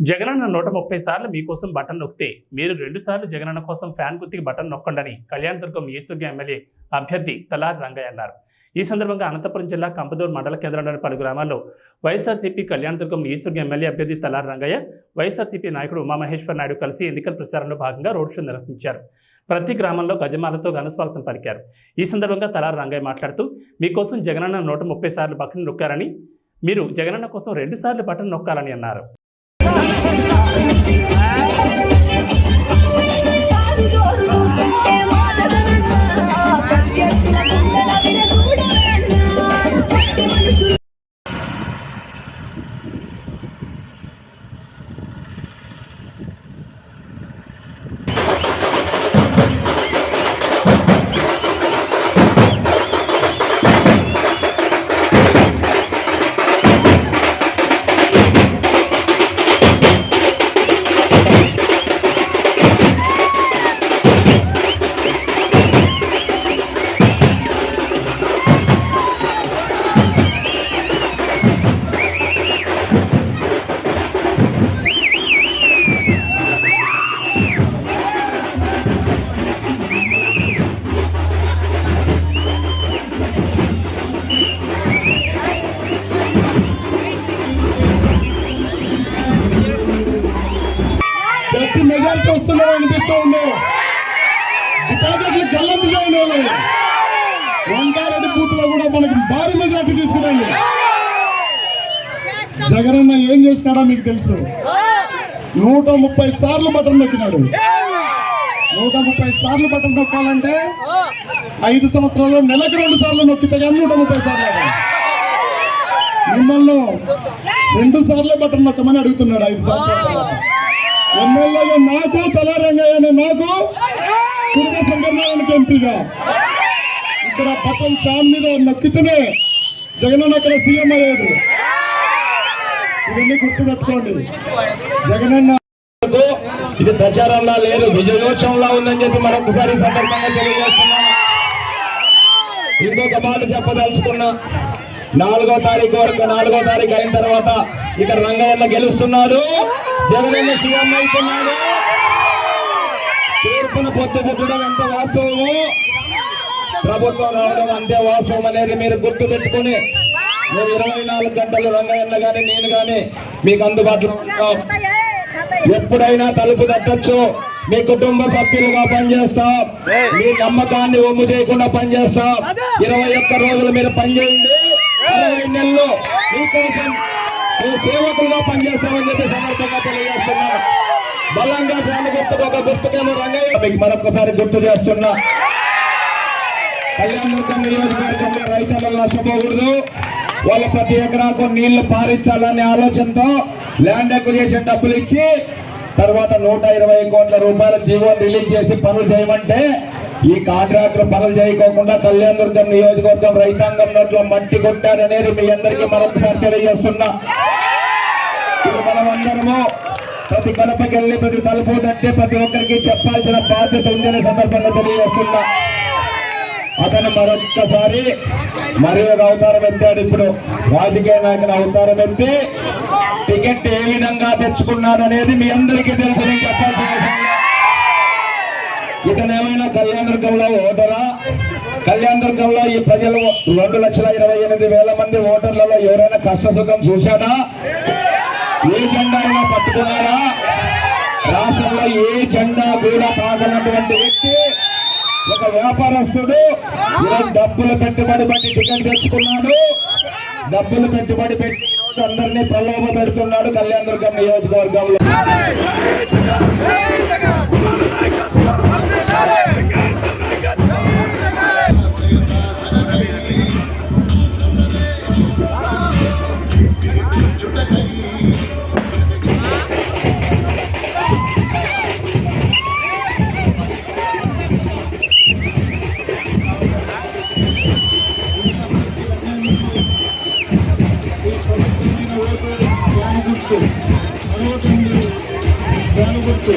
జగనన్న 130 సార్లు మీకోసం బటన్ నొక్కితే మీరు 2 సార్లు జగనన్న కోసం ఫ్యాన్ గుర్తుకి బటన్ నొక్కండి కళ్యాణదుర్గం నియోజకవర్గ ఎమ్మెల్యే అభ్యర్థి తలారి రంగయ్య అన్నారు. ఈ సందర్భంగా అనంతపురం జిల్లా కంపదూరు మండల కేంద్రంలోని పలు గ్రామాల్లో వైఎస్ఆర్సీపీ కళ్యాణదుర్గం నియోజకవర్గ ఎమ్మెల్యే అభ్యర్థి తలారి రంగయ్య, వైఎస్ఆర్సీపీ నాయకుడు ఉమామహేశ్వర్ నాయుడు కలిసి ఎన్నికల ప్రచారంలో భాగంగా రోడ్ షో నిర్వహించారు. ప్రతి గ్రామంలో గజమాలతో ఘనస్వాగతం పలికారు. ఈ సందర్భంగా తలారి రంగయ్య మాట్లాడుతూ మీకోసం జగనన్న 130 సార్లు బటన్ నొక్కారని, మీరు జగనన్న కోసం 2 సార్లు బటన్ నొక్కాలని అన్నారు. మెజారిటీ వస్తున్నాయి అనిపిస్తూ ఉంది. డిపాజిట్లు గల్లంతుగా ఉండేవాళ్ళు వంకారెడ్డి బూత్ లో కూడా మనకి భారీ మెజారిటీ తీసుకురండి. జగనన్న ఏం చేసినాడో మీకు తెలుసు. 130 సార్లు బటన్ నొక్కినాడు. 130 సార్లు బటన్ నొక్కాలంటే 5 సంవత్సరాల్లో నెలకు 2 సార్లు నొక్కితే కానీ 130 సార్లు. మిమ్మల్ని 2 సార్లు బటన్ నొక్కమని అడుగుతున్నాడు 5 సంవత్సరాల ఎమ్మెల్యేగా నాకు, తలారి రంగయ్య అనే నాకు, కుటుంబ సంఘటనకి ఎంపీగా ఇక్కడ బటన్ ఫ్యాన్ మీద నొక్కితేనే జగనన్న అక్కడ సీఎం అయ్యేది. ఇవన్నీ గుర్తుపెట్టుకోండి. జగనన్న ఇది ప్రచారంలా లేదు, విజయోత్సవంలా ఉందని చెప్పి మరొకసారి సందర్భంగా తెలియజేస్తున్నాను. ఇంకొక మాట చెప్పదలుచుకున్నా, 4వ తారీఖు వరకు 4వ తారీఖు అయిన తర్వాత ఇక్కడ రంగయ్య గెలుస్తున్నాడు, జగనన్న సీఎం అవుతున్నాడు. తీర్పున పొద్దు పుట్టడం ఎంత వాస్తవమో ప్రభుత్వం రావడం అంతే వాస్తవం అనేది మీరు గుర్తు పెట్టుకుని మేము 24 గంటలు రంగయ్య కానీ నేను కానీ మీకు అందుబాటులో ఉంటాం. ఎప్పుడైనా తలుపు తట్టచ్చు. మీ కుటుంబ సభ్యులుగా పనిచేస్తాం. మీ నమ్మకాన్ని ఒమ్ము చేయకుండా పనిచేస్తాం. 21 రోజులు మీరు పనిచేయండి. 20 నెలలు మీకోసం మీ సేవకులుగా పనిచేస్తామని చెప్పి సందర్భంగా తెలియజేస్తున్నాను. బలంగా ఫ్యాన్ గుర్తుకు ఒక గుర్తుకేమో రంగయ్య మీకు మరొకసారి గుర్తు చేస్తున్నా. కళ్యాణదుర్గం నియోజకవర్గంలో రైతులు నష్టపోకూడదు. వాళ్ళ ప్రతి ఎకరాకు నీళ్లు పారించాలనే ఆలోచనతో ల్యాండ్ అక్విజిషన్ డబ్బులు ఇచ్చి తర్వాత 120 కోట్ల రూపాయల జీవో రిలీజ్ చేసి పనులు చేయమంటే ఈ కాంట్రాక్టర్ పనులు చేయకోకుండా కళ్యాణదుర్గం నియోజకవర్గం రైతాంగం నోట్లో మట్టి కొట్టారనేది మీ అందరికీ మరొకసారి తెలియజేస్తున్నా. ఇది మనమందరము ప్రతి కడపకి వెళ్ళి ప్రతి తలుపు తట్టి ప్రతి ఒక్కరికి చెప్పాల్సిన బాధ్యత ఉందనే సందర్భంగా తెలియజేస్తున్నా. అతను మరొక్కసారి మరి ఒక అవతారం ఎత్తాడు. ఇప్పుడు రాజకీయ నాయకుని అవతారం ఎత్తి టికెట్ ఏ విధంగా తెచ్చుకున్నాడనేది మీ అందరికీ తెలుసు. నేను చెప్పాల్సిన అవసరం లేదు. ఇతను ఏమైనా కళ్యాణదుర్గంలో ఓటరా? కళ్యాణదుర్గంలో ఈ ప్రజలు 2,28,000 మంది ఓటర్లలో ఎవరైనా కష్టసుఖం చూశాడా? ఏ జెండా అయినా పట్టుకున్నారా? రాష్ట్రంలో ఏ జెండా కూడా పాకనటువంటి వ్యక్తి ఒక వ్యాపారస్తుడు డబ్బులు పెట్టుబడి పెట్టి టికెట్ తెచ్చుకున్నాడు. డబ్బులు పెట్టుబడి పెట్టి అందరినీ ప్రలోభ పెడుతున్నాడు కళ్యాణదుర్గం నియోజకవర్గంలో. ఫ్యాన్ గుర్తు